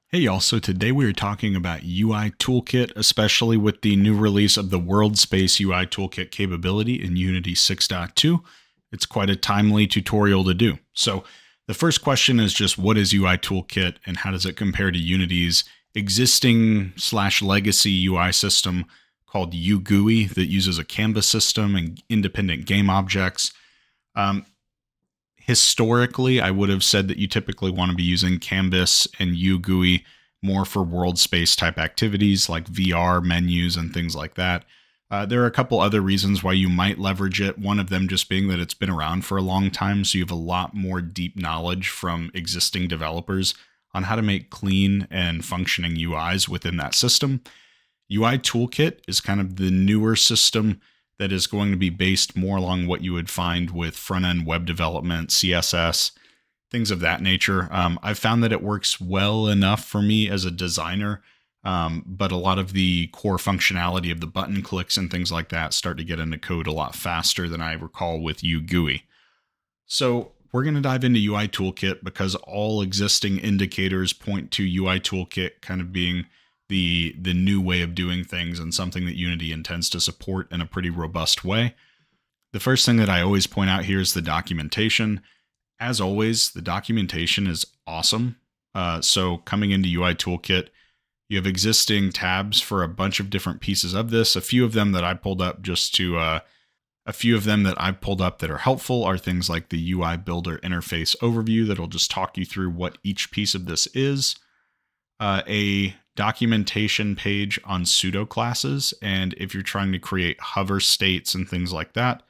Hey y'all, so today we are talking about UI Toolkit, especially with the new release of the World Space UI Toolkit capability in Unity 6.2. It's quite a timely tutorial to do. So the first question is just what is UI Toolkit and how does it compare to Unity's existing / legacy UI system called uGUI that uses a canvas system and independent game objects? Historically, I would have said that you typically want to be using Canvas and uGUI more for world space type activities like VR menus and things like that. There are a couple other reasons why you might leverage it. One of them just being that it's been around for a long time, so you have a lot more deep knowledge from existing developers on how to make clean and functioning UIs within that system. UI Toolkit is kind of the newer system that is going to be based more along what you would find with front-end web development, CSS, things of that nature. I've found that it works well enough for me as a designer, but a lot of the core functionality of the button clicks and things like that start to get into code a lot faster than I recall with uGUI. So we're going to dive into UI Toolkit because all existing indicators point to UI Toolkit kind of being the new way of doing things and something that Unity intends to support in a pretty robust way. The first thing that I always point out here is the documentation. As always, the documentation is awesome. So coming into UI Toolkit, you have existing tabs for a bunch of different pieces of this. A few of them that I pulled up that are helpful are things like the UI Builder interface overview that'll just talk you through what each piece of this is. A documentation page on pseudo classes, and if you're trying to create hover states and things like that,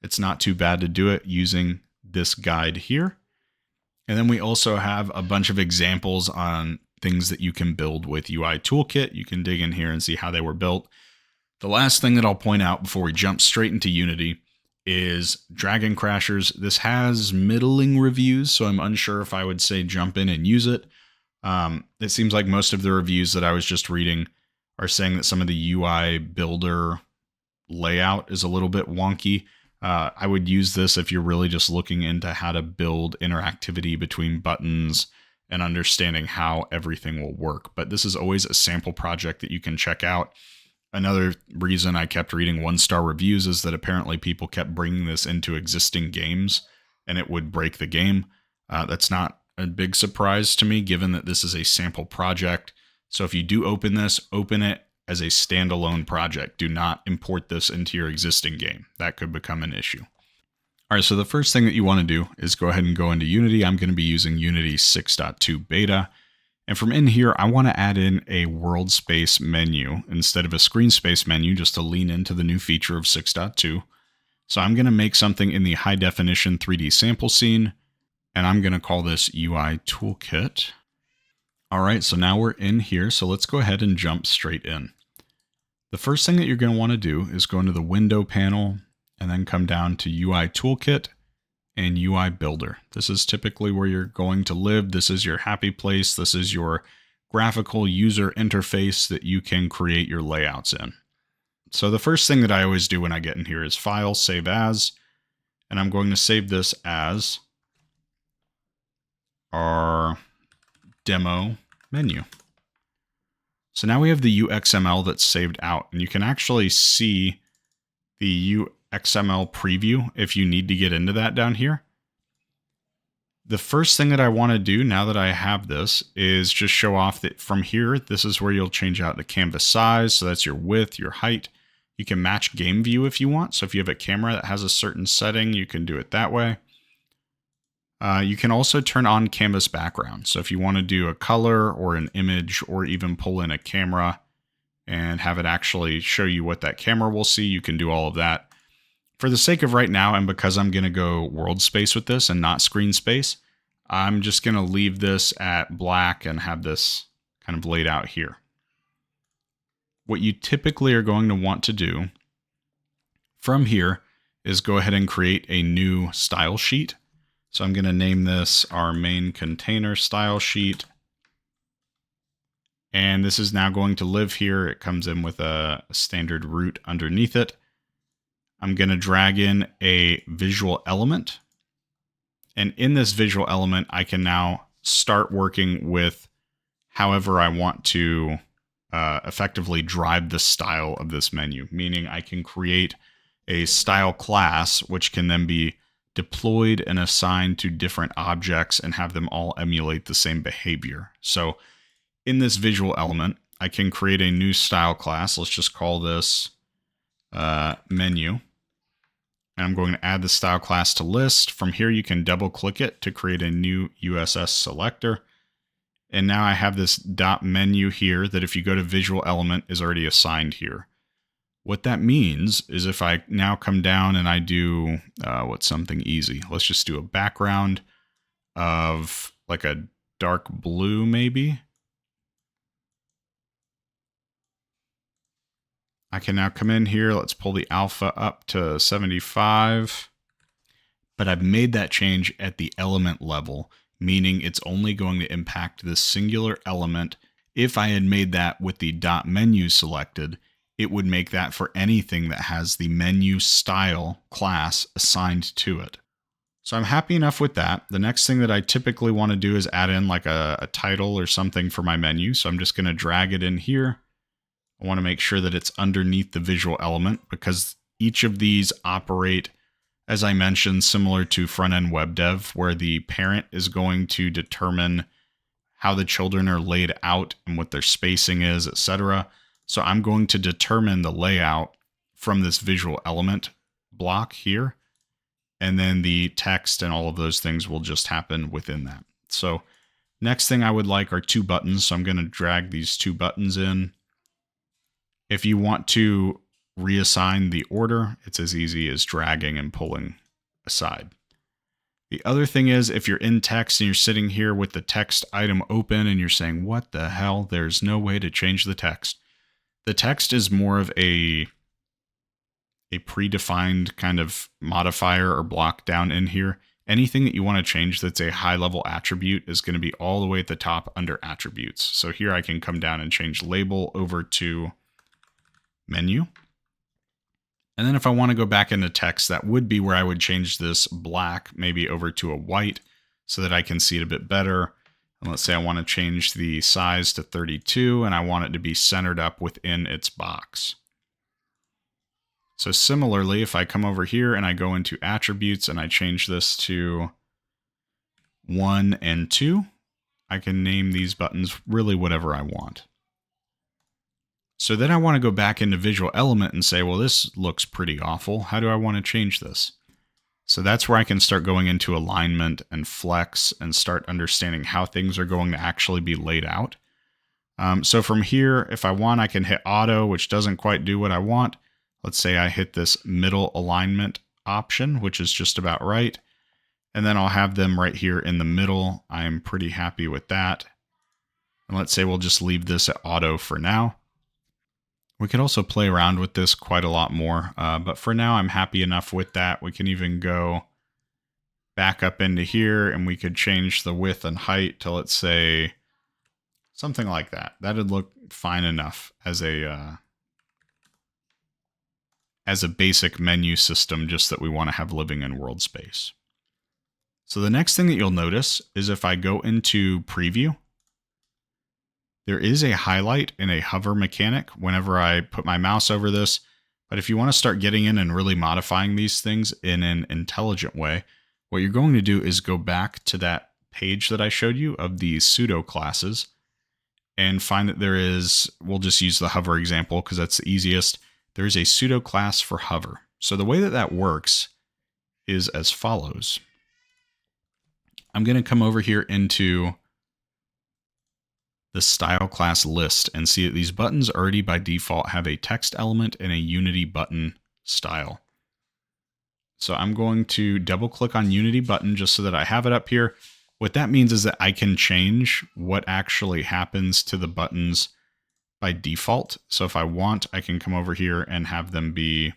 it's not too bad to do it using this guide here. And then we also have a bunch of examples on things that you can build with UI Toolkit. You can dig in here and see how they were built. The last thing that I'll point out before we jump straight into Unity is Dragon Crashers. This has middling reviews, so I'm unsure if I would say jump in and use it. It seems like most of the reviews that I was just reading are saying that some of the UI builder layout is a little bit wonky. I would use this if you're really just looking into how to build interactivity between buttons and understanding how everything will work. But this is always a sample project that you can check out. Another reason I kept reading 1-star reviews is that apparently people kept bringing this into existing games and it would break the game. That's not a big surprise to me, given that this is a sample project. So if you do open this, open it as a standalone project. Do not import this into your existing game. That could become an issue. All right, so the first thing that you want to do is go ahead and go into Unity. I'm going to be using Unity 6.2 beta. And from in here, I want to add in a world space menu instead of a screen space menu, just to lean into the new feature of 6.2. So I'm going to make something in the high definition 3D sample scene, and I'm going to call this UI Toolkit. All right, so now we're in here. So let's go ahead and jump straight in. The first thing that you're going to want to do is go into the window panel and then come down to UI Toolkit and UI Builder. This is typically where you're going to live. This is your happy place. This is your graphical user interface that you can create your layouts in. So the first thing that I always do when I get in here is File, Save As, and I'm going to save this as our demo menu. So now we have the UXML that's saved out, and you can actually see the UXML preview if you need to get into that down here. The first thing that I want to do now that I have this is just show off that from here, this is where you'll change out the canvas size. So that's your width, your height. You can match game view if you want. So if you have a camera that has a certain setting, you can do it that way. You can also turn on canvas background. So if you want to do a color or an image or even pull in a camera and have it actually show you what that camera will see, you can do all of that. For the sake of right now, and because I'm going to go world space with this and not screen space, I'm just going to leave this at black and have this kind of laid out here. What you typically are going to want to do from here is go ahead and create a new style sheet. So I'm going to name this our main container style sheet. And this is now going to live here. It comes in with a standard root underneath it. I'm going to drag in a visual element. And in this visual element, I can now start working with however I want to effectively drive the style of this menu, meaning I can create a style class which can then be deployed and assigned to different objects and have them all emulate the same behavior. So in this visual element, I can create a new style class. Let's just call this menu. And I'm going to add the style class to list. From here, you can double click it to create a new USS selector. And now I have this dot menu here that if you go to visual element is already assigned here. What that means is if I now come down and I do what's something easy. Let's just do a background of like a dark blue maybe. I can now come in here. Let's pull the alpha up to 75. But I've made that change at the element level, meaning it's only going to impact this singular element. If I had made that with the dot menu selected, it would make that for anything that has the menu style class assigned to it. So I'm happy enough with that. The next thing that I typically want to do is add in like a title or something for my menu. So I'm just going to drag it in here. I want to make sure that it's underneath the visual element because each of these operate, as I mentioned, similar to front-end web dev, where the parent is going to determine how the children are laid out and what their spacing is, etc. So I'm going to determine the layout from this visual element block here, and then the text and all of those things will just happen within that. So next thing I would like are two buttons. So I'm going to drag these two buttons in. If you want to reassign the order, it's as easy as dragging and pulling aside. The other thing is if you're in text and you're sitting here with the text item open and you're saying, what the hell, there's no way to change the text. The text is more of a predefined kind of modifier or block down in here. Anything that you want to change that's a high level attribute is going to be all the way at the top under attributes. So here I can come down and change label over to menu. And then if I want to go back into text, that would be where I would change this black maybe over to a white so that I can see it a bit better. And let's say I want to change the size to 32 and I want it to be centered up within its box. So similarly, if I come over here and I go into attributes and I change this to 1 and 2, I can name these buttons really whatever I want. So then I want to go back into visual element and say, well, this looks pretty awful. How do I want to change this? So that's where I can start going into alignment and flex and start understanding how things are going to actually be laid out. So from here, if I want, I can hit auto, which doesn't quite do what I want. Let's say I hit this middle alignment option, which is just about right. And then I'll have them right here in the middle. I'm pretty happy with that. And let's say we'll just leave this at auto for now. We could also play around with this quite a lot more, but for now I'm happy enough with that. We can even go back up into here and we could change the width and height to, let's say, something like that. That'd look fine enough as a basic menu system just that we want to have living in world space. So the next thing that you'll notice is if I go into preview, there is a highlight and a hover mechanic whenever I put my mouse over this. But if you want to start getting in and really modifying these things in an intelligent way, what you're going to do is go back to that page that I showed you of the pseudo classes and find that there is, we'll just use the hover example because that's the easiest. There's a pseudo class for hover. So the way that that works is as follows. I'm going to come over here into the style class list and see that these buttons already by default have a text element and a Unity button style. So I'm going to double click on Unity button just so that I have it up here. What that means is that I can change what actually happens to the buttons by default. So if I want, I can come over here and have them be,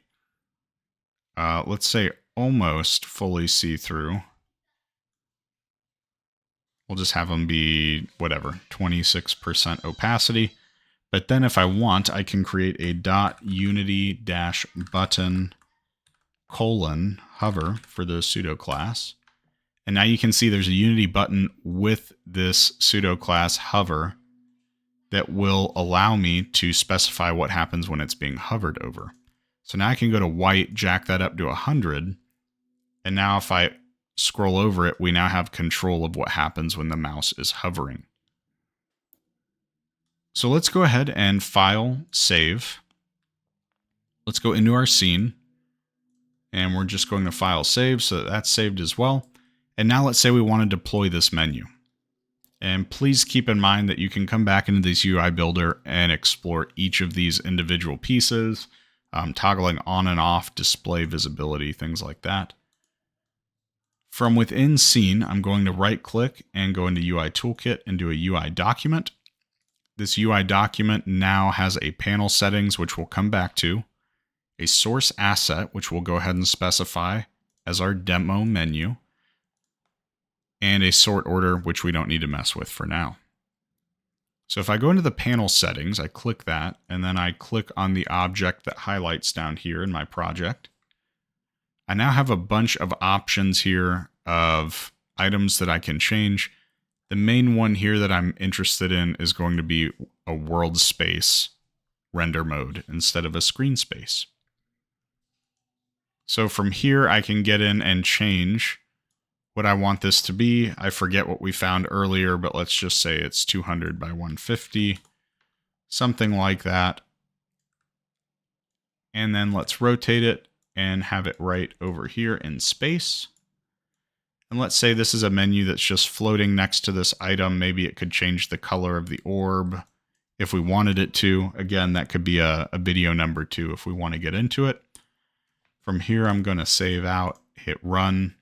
let's say almost fully see-through. We'll just have them be, whatever, 26% opacity. But then if I want, I can create a .unity-button : hover for the pseudo class. And now you can see there's a Unity button with this pseudo class hover that will allow me to specify what happens when it's being hovered over. So now I can go to white, jack that up to 100. And now if I scroll over it, we now have control of what happens when the mouse is hovering. So let's go ahead and file, save. Let's go into our scene. And we're just going to file, save, so that's saved as well. And now let's say we want to deploy this menu. And please keep in mind that you can come back into this UI Builder and explore each of these individual pieces, toggling on and off, display visibility, things like that. From within Scene, I'm going to right-click and go into UI Toolkit and do a UI document. This UI document now has a panel settings, which we'll come back to, a source asset, which we'll go ahead and specify as our demo menu, and a sort order, which we don't need to mess with for now. So if I go into the panel settings, I click that, and then I click on the object that highlights down here in my project. I now have a bunch of options here of items that I can change. The main one here that I'm interested in is going to be a world space render mode instead of a screen space. So from here, I can get in and change what I want this to be. I forget what we found earlier, but let's just say it's 200 by 150, something like that. And then let's rotate it and have it right over here in space. And let's say this is a menu that's just floating next to this item. Maybe it could change the color of the orb if we wanted it to. Again, that could be a video number 2 if we want to get into it. From here, I'm going to save out, hit run.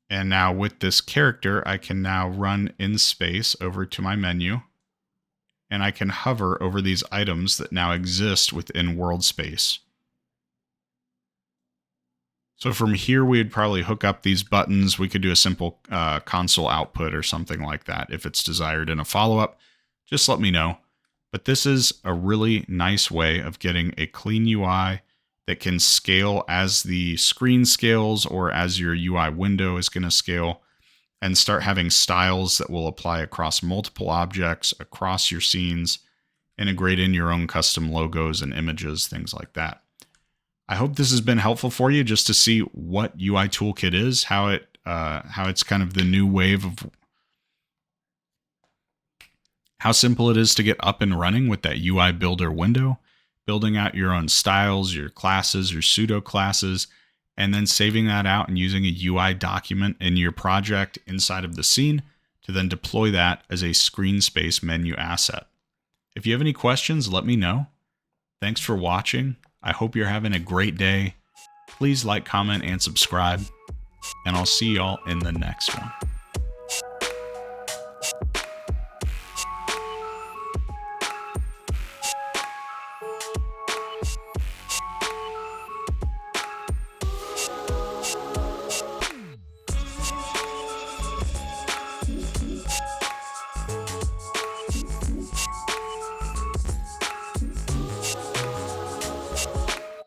And now with this character, I can now run in space over to my menu. And I can hover over these items that now exist within world space. So from here, we'd probably hook up these buttons. We could do a simple console output or something like that. If it's desired in a follow-up, just let me know. But this is a really nice way of getting a clean UI that can scale as the screen scales or as your UI window is going to scale, and start having styles that will apply across multiple objects, across your scenes, integrate in your own custom logos and images, things like that. I hope this has been helpful for you just to see what UI Toolkit is, how it's kind of the new wave of how simple it is to get up and running with that UI Builder window, building out your own styles, your classes, your pseudo classes, and then saving that out and using a UI document in your project inside of the scene to then deploy that as a screen space menu asset. If you have any questions, let me know. Thanks for watching. I hope you're having a great day. Please like, comment, and subscribe, and I'll see y'all in the next one.